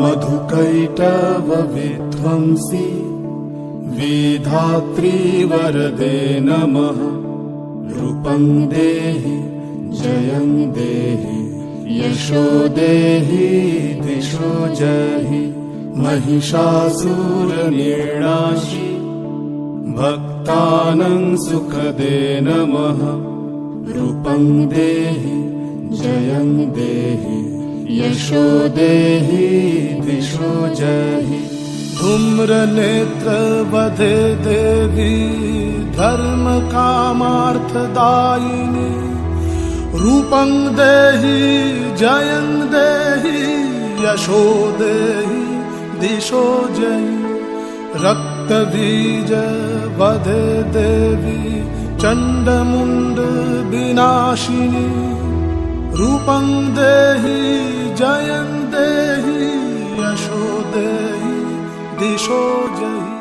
मधुकैटवविध्वंसी विधात्री वरदे नमः। रूपं देहि जयं देहि यशो देहि दिशो जहि। महिषासुरनिर्नाशी भक्तानां सुखदे नमः। रूपं देहि जयं देहि यशो देहि दिशो जहि। धूम्रनेत्रवधे देवी धर्म कामार्थदायिनी। रूपं देहि जयं देहि यशो देहि दिशो जहि। रक्तबीज वधे देवी चण्डमुण्ड विनाशिनी। रूपं देहि जयं देहि यशो देहि दिशो जहि।